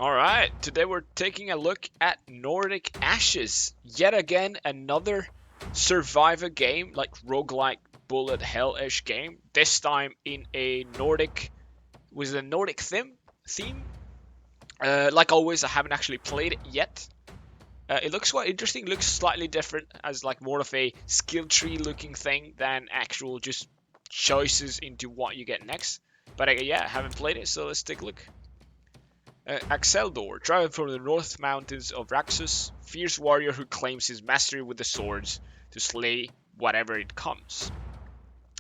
Alright, today we're taking a look at Nordic Ashes. Yet again, another survivor game, like roguelike bullet hell-ish game. This time in a Nordic, with a Nordic theme. Like always, I haven't actually played it yet. It looks quite interesting, looks slightly different, as like more of a skill tree looking thing than actual just choices into what you get next. But yeah, I haven't played it, so let's take a look. Axeldor, traveling from the north mountains of Raxus, fierce warrior who claims his mastery with the swords to slay whatever it comes.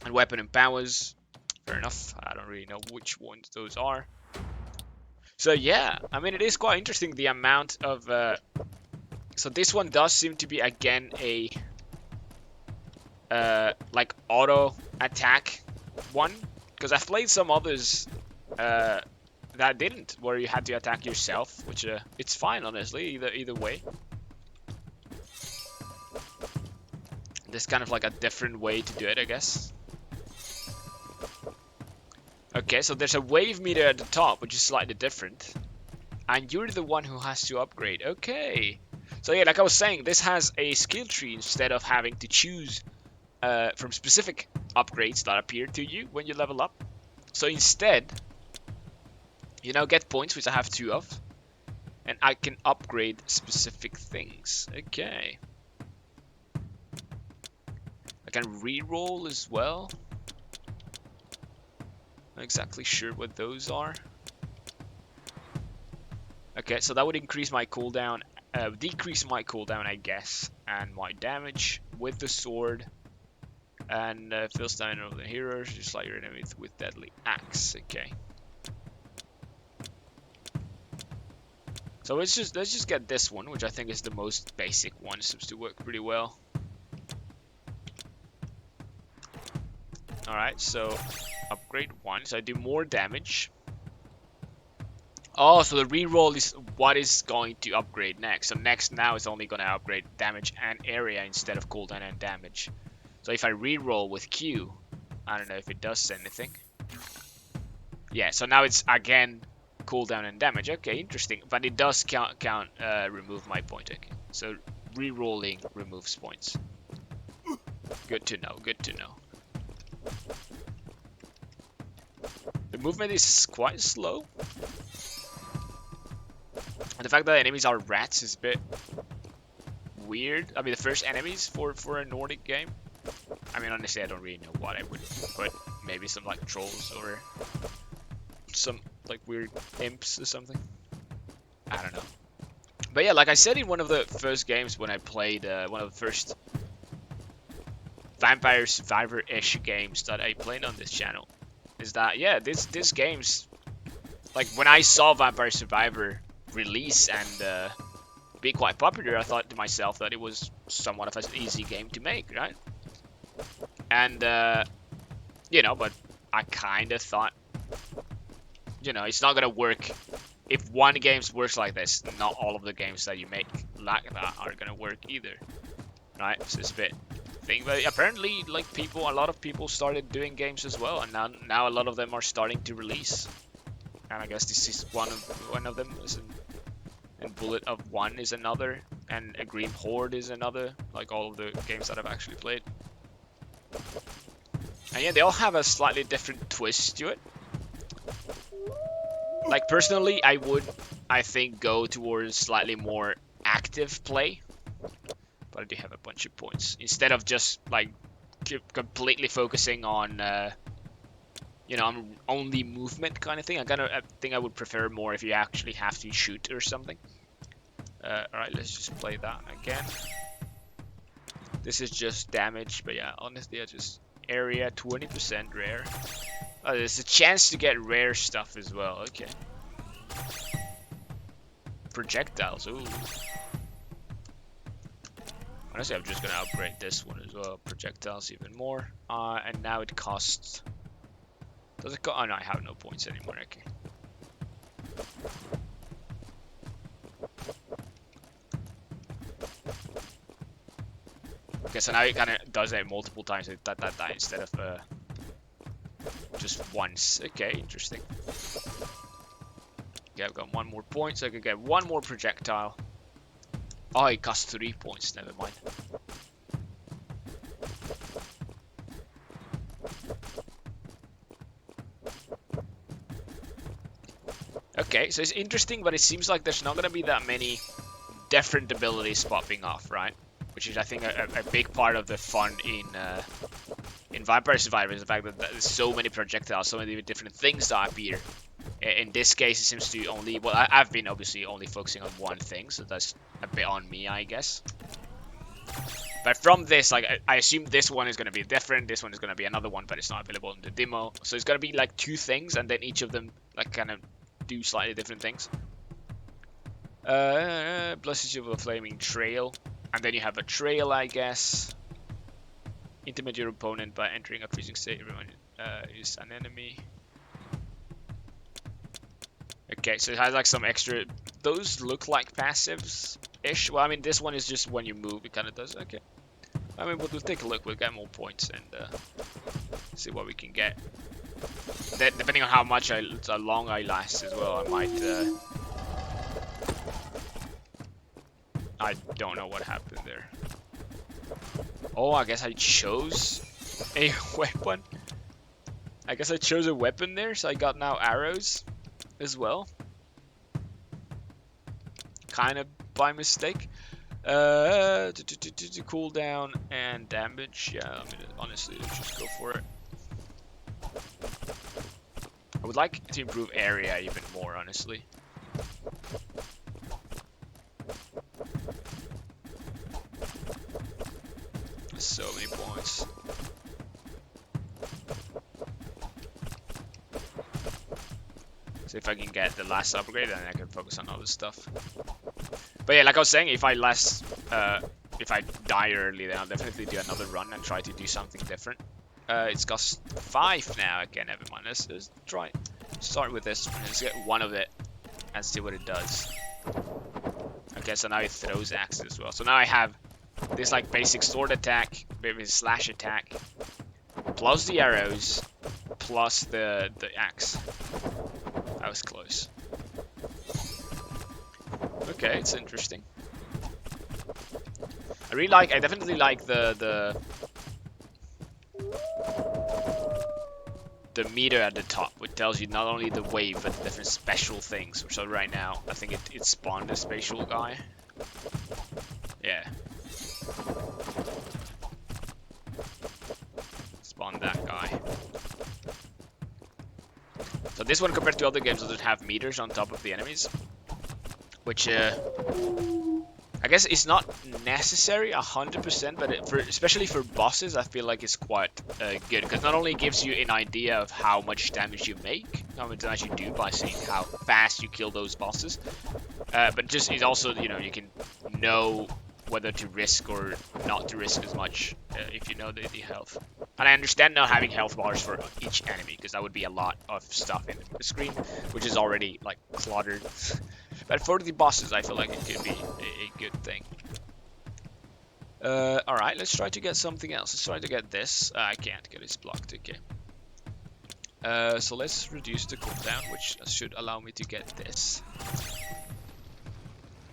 And weapon and powers, fair enough, I don't really know which ones those are. So yeah, I mean it is quite interesting the amount of... so this one does seem to be again a... like auto attack one, because I've played some others that didn't, where you had to attack yourself, which it's fine honestly, either way. This kind of like a different way to do it, I guess. Okay, so there's a wave meter at the top, which is slightly different, and you're the one who has to upgrade. Okay, so yeah, like I was saying, this has a skill tree instead of having to choose from specific upgrades that appear to you when you level up. So instead, you now get points, which I have 2 of, and I can upgrade specific things. Okay. I can re-roll as well. Not exactly sure what those are. Okay, so that would increase my cooldown, decrease my cooldown, I guess, and my damage with the sword, and fill stamina of the heroes, just like your enemies with deadly axe. Okay. So let's just get this one, which I think is the most basic one. Seems to work pretty well. Alright, so upgrade 1, so I do more damage. Oh, so the reroll is what is going to upgrade next. So next now is only going to upgrade damage and area instead of cooldown and damage. So if I reroll with Q, I don't know if it does anything. Yeah, so now it's again cooldown and damage. Okay, interesting. But it does remove my point. Okay, so re-rolling removes points. Good to know, good to know. The movement is quite slow. And the fact that enemies are rats is a bit weird. I mean, the first enemies for a Nordic game. I mean, honestly, I don't really know what I would put. Maybe some like trolls or some like weird imps or something. I don't know. But yeah, like I said in one of the first games when I played, one of the first Vampire Survivor-ish games that I played on this channel, is that, yeah, this game's, like, when I saw Vampire Survivor release and be quite popular, I thought to myself that it was somewhat of an easy game to make, right? And, you know, but I kind of thought, you know, it's not gonna work. If one game works like this, not all of the games that you make like that are gonna work either, right? So it's a bit thing, but apparently, like, a lot of people started doing games as well, and now a lot of them are starting to release. And I guess this is one of them. And Bullet of One is another, and A Green Horde is another. Like all of the games that I've actually played. And yeah, they all have a slightly different twist to it. Like, personally, I think, go towards slightly more active play. But I do have a bunch of points. Instead of just, like, completely focusing on, you know, on only movement kind of thing. I think I would prefer more if you actually have to shoot or something. Alright, let's just play that again. This is just damage, but yeah, honestly, I just... Area, 20% rare. Oh, there's a chance to get rare stuff as well. Okay. Projectiles. Ooh. Honestly, I'm just gonna upgrade this one as well. Projectiles even more. And now it costs... Does it go? Oh no, I have no points anymore. Okay. Okay, so now it kind of does it multiple times. That instead of just once. Okay, interesting. Okay, I've got 1 more point, so I could get 1 more projectile. Oh, it costs 3 points, never mind. Okay, so it's interesting, but it seems like there's not going to be that many different abilities popping off, right? Which is, I think, a big part of the fun in Vampire Survivors, the fact that there's so many projectiles, so many different things that appear. In this case, it seems to only... Well, I've been obviously only focusing on one thing, so that's a bit on me, I guess. But from this, like, I assume this one is going to be different, this one is going to be another one, but it's not available in the demo. So it's going to be, like, 2 things, and then each of them, like, kind of do slightly different things. Blesses you with a flaming trail. And then you have a trail, I guess. Intimidate your opponent by entering a freezing state. Everyone is an enemy. Okay, so it has like some extra... Those look like passives-ish. Well, I mean, this one is just when you move, it kind of does. Okay. I mean, we'll take a look. We'll get more points and see what we can get. Depending on how long I last as well, I might... I don't know what happened there. Oh, I guess I chose a weapon. I guess I chose a weapon there, so I got now arrows as well. Kind of by mistake. Cooldown and damage. Yeah, I mean, honestly, let's just go for it. I would like to improve area even more, honestly. So many points. So if I can get the last upgrade, then I can focus on other stuff. But yeah, like I was saying, if I die early, then I'll definitely do another run and try to do something different. It's cost 5 now. Okay, never mind. Let's try start with this. Let's get one of it and see what it does. Okay, so now it throws axes as well. So now I have this like basic sword attack, maybe slash attack, plus the arrows, plus the axe. That was close. Okay, it's interesting. I definitely like the meter at the top, which tells you not only the wave, but the different special things. So right now, I think it spawned a spatial guy. Yeah. Spawn that guy. So this one, compared to other games, doesn't have meters on top of the enemies, which I guess is not necessary 100%, but especially for bosses, I feel like it's quite good, because not only gives you an idea of how much damage you make, how much damage you do by seeing how fast you kill those bosses, but just it also, you know, you can know whether to risk or not to risk as much if you know the health. And I understand not having health bars for each enemy, because that would be a lot of stuff in the screen, which is already like cluttered. But for the bosses, I feel like it could be a good thing. Alright, let's try to get something else. Let's try to get this. I can't get it, it's blocked, okay. So let's reduce the cooldown, which should allow me to get this.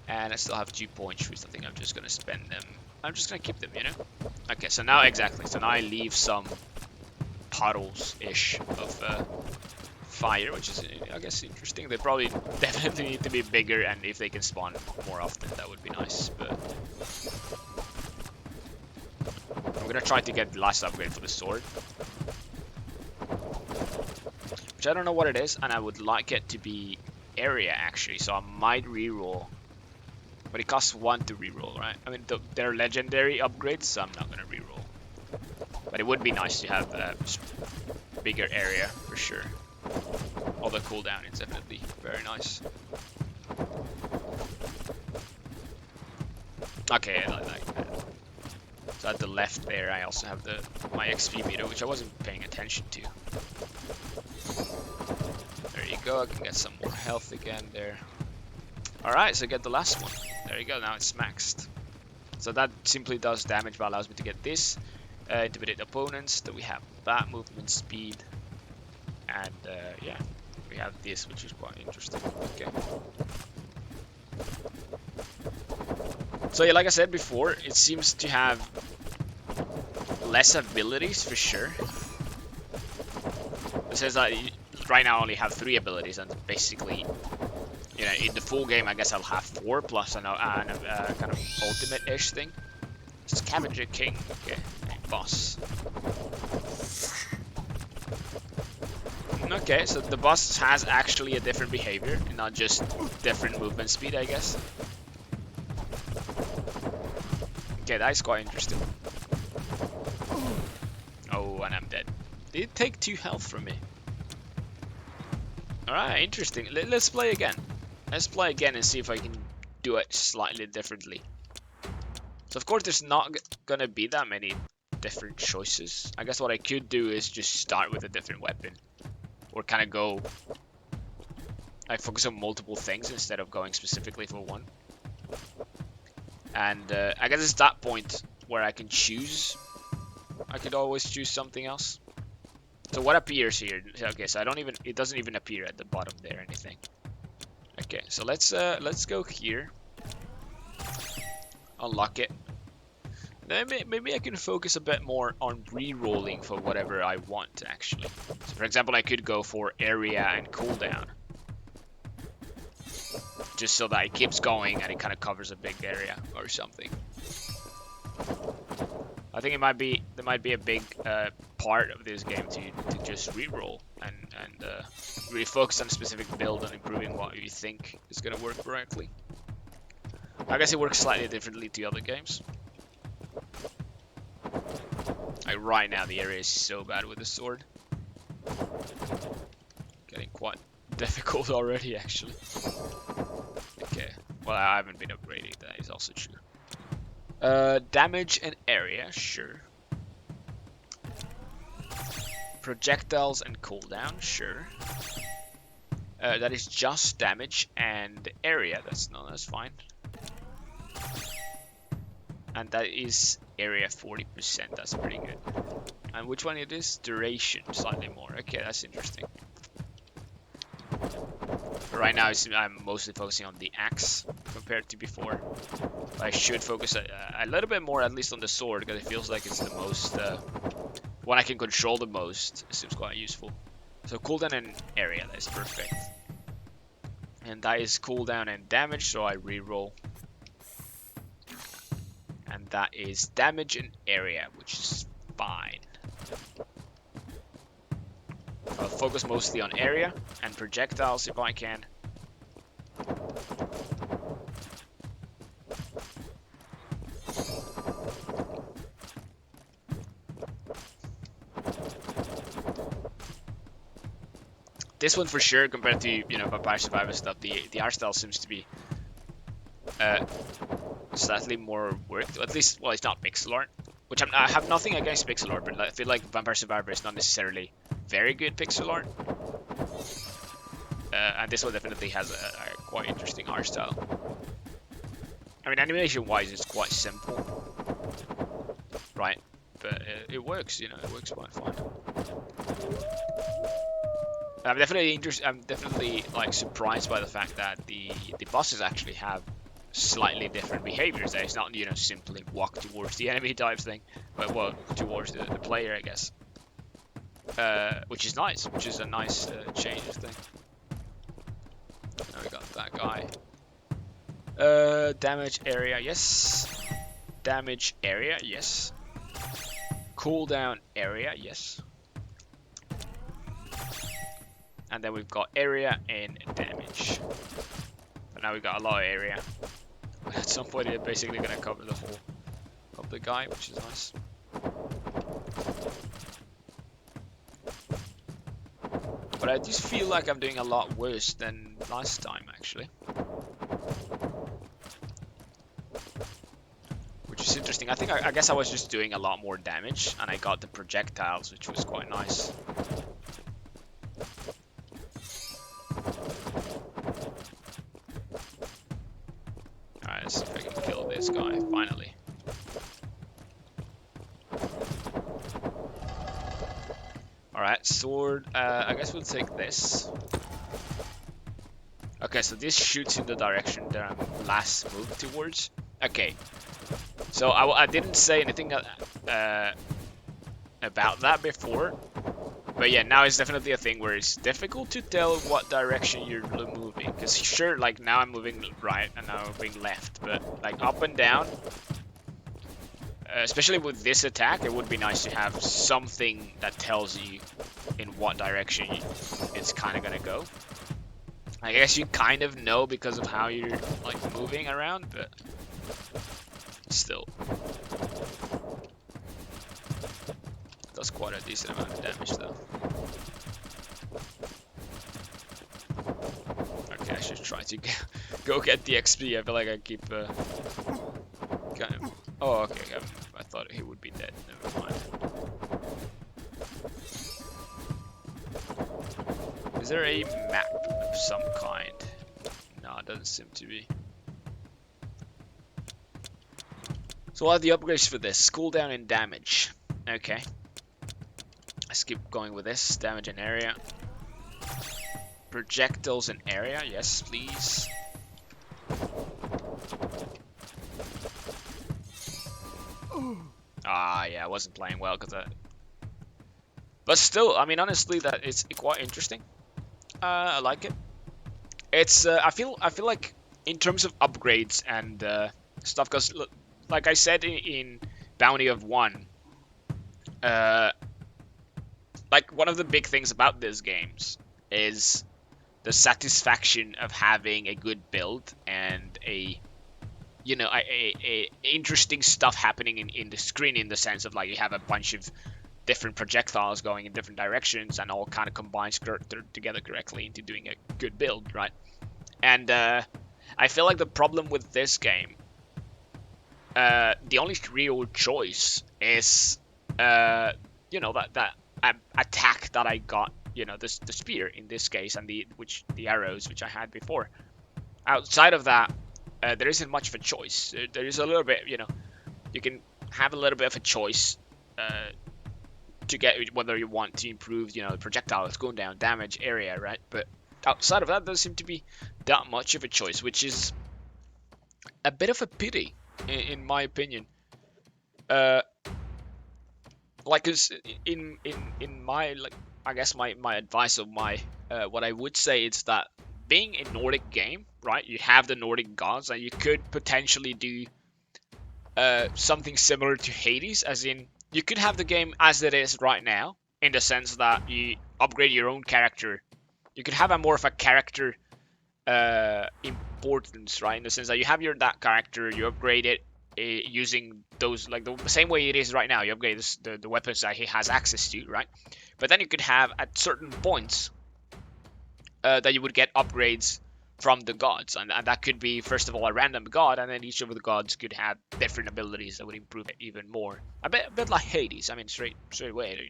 And I still have 2 points, which I think I'm just going to spend them. I'm just going to keep them, you know? Okay, so now, exactly. So now I leave some puddles-ish of fire, which is, I guess, interesting. They probably definitely need to be bigger, and if they can spawn more often, that would be nice. But I'm going to try to get the last upgrade for the sword, which I don't know what it is, and I would like it to be area, actually. So I might reroll. But it costs 1 to reroll, right? I mean, they're legendary upgrades, so I'm not gonna reroll. But it would be nice to have a bigger area, for sure. Although cooldown is definitely very nice. Okay, I like that. So at the left there, I also have my XP meter, which I wasn't paying attention to. There you go, I can get some more health again there. Alright, so get the last one. There you go, now it's maxed. So that simply does damage, but allows me to get this. Intimidate opponents, that we have that movement speed. And yeah, we have this, which is quite interesting. Okay. So yeah, like I said before, it seems to have less abilities for sure. It says that right now I only have 3 abilities, and basically, you know, in the full game I guess I'll have 4 plus a kind of ultimate-ish thing. Scavenger King, okay, boss. Okay, so the boss has actually a different behavior, and not just different movement speed, I guess. Okay, that's quite interesting. Oh, and I'm dead. Did it take 2 health from me? Alright, interesting. Let's play again. Let's play again and see if I can do it slightly differently. So of course there's not gonna be that many different choices. I guess what I could do is just start with a different weapon. Or kind of go... I focus on multiple things instead of going specifically for one. And I guess it's that point where I can choose. I could always choose something else. So what appears here? Okay, so I don't even... It doesn't even appear at the bottom there or anything. Okay, so let's go here. Unlock it. Then maybe I can focus a bit more on re-rolling for whatever I want, actually. So for example, I could go for area and cooldown. Just so that it keeps going and it kind of covers a big area or something. I think there might be a big part of this game to just re-roll and really focus on a specific build and improving what you think is going to work correctly. I guess it works slightly differently to other games. Like right now the area is so bad with the sword. Getting quite difficult already actually. Okay, well I haven't been upgrading, that is also true. Damage and area, sure. Projectiles and cooldown, sure. That is just damage and area, that's fine. And that is area 40%, that's pretty good. And which one it is? Duration, slightly more. Okay, that's interesting. Right now I'm mostly focusing on the axe compared to before. I should focus a little bit more at least on the sword, because it feels like it's the most one I can control the most. It seems quite useful. So cooldown and area, that is perfect. And that is cooldown and damage, so I reroll. And that is damage and area, which is fine. I'll focus mostly on area and projectiles if I can. This one for sure, compared to, you know, Vampire Survivor stuff, the art style seems to be slightly more worked. At least, well, it's not pixel art, which I have nothing against pixel art, but I feel like Vampire Survivor is not necessarily very good pixel art. And this one definitely has a quite interesting art style. I mean, animation-wise, it's quite simple, right? But it works, you know, it works quite fine. I'm definitely like surprised by the fact that the bosses actually have slightly different behaviors. That it's not, you know, simply walk towards the enemy type thing, but well, towards the player, I guess. Which is nice, which is a nice change, I think. Now we got that guy. Damage area, yes. Damage area, yes. Cooldown area, yes. And then we've got area and damage. But now we've got a lot of area. But at some point they're basically going to cover the whole of the guy, which is nice. But I just feel like I'm doing a lot worse than last time, actually. Which is interesting. I guess I was just doing a lot more damage, and I got the projectiles, which was quite nice. Alright, let's see if I can kill this guy, finally. Alright, sword. I guess we'll take this. Okay, so this shoots in the direction that I'm last moved towards. Okay, so I didn't say anything about that before, but yeah, now it's definitely a thing where it's difficult to tell what direction you're moving. Because sure, like now I'm moving right and now I'm moving left, but like up and down, especially with this attack, it would be nice to have something that tells you in what direction it's kind of gonna go. I guess you kind of know because of how you're like moving around, but still. Does quite a decent amount of damage though. Okay, I should try to go get the XP. I feel like I keep kind of... Oh, okay. I thought he would be dead. Never mind. Is there a map of some kind? No, it doesn't seem to be. So what are the upgrades for this? Cooldown and damage. Okay. Let's keep going with this. Damage and area. Projectiles and area. Yes, please. Ah, yeah, I wasn't playing well because But still, I mean, honestly, that it's quite interesting. I like it. It's I feel like in terms of upgrades and stuff, because like I said in Bounty of One, like one of the big things about these games is the satisfaction of having a good build and a interesting stuff happening in the screen, in the sense of like you have a bunch of different projectiles going in different directions and all kind of combines together correctly into doing a good build, right? And I feel like the problem with this game, the only real choice is that attack that I got, the spear in this case, and the arrows which I had before. Outside of that, there isn't much of a choice. There is a little bit, you can have a little bit of a choice to get whether you want to improve, the projectiles going down, damage, area, right? But outside of that, there doesn't seem to be that much of a choice, which is a bit of a pity, in my opinion. Like, cause in my, like, I guess my advice, or my what I would say is that being a Nordic game, right? You have the Nordic gods, and you could potentially do something similar to Hades, as in you could have the game as it is right now, in the sense that you upgrade your own character. You could have a more of a character importance, right? In the sense that you have that character, you upgrade it using those, like the same way it is right now. You upgrade the weapons that he has access to, right? But then you could have at certain points that you would get upgrades from the gods, and that could be, first of all, a random god, and then each of the gods could have different abilities that would improve it even more. A bit like Hades. I mean, straight away,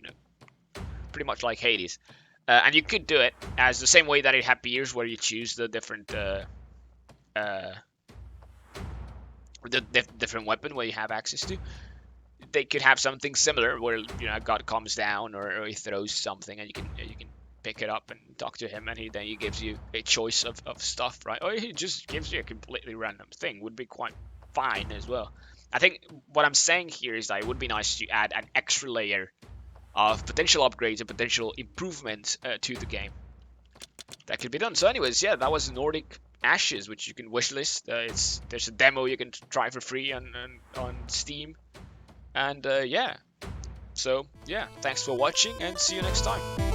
pretty much like Hades. And you could do it as the same way that it appears, where you choose the different different weapon where you have access to. They could have something similar where a god comes down, or he throws something, and you can pick it up and talk to him, and then he gives you a choice of stuff, right? Or he just gives you a completely random thing. Would be quite fine as well. I think what I'm saying here is that it would be nice to add an extra layer of potential upgrades and potential improvements to the game. That could be done. So anyways, yeah, that was Nordic Ashes, which you can wishlist. There's a demo you can try for free on Steam. And yeah, so yeah, thanks for watching, and see you next time.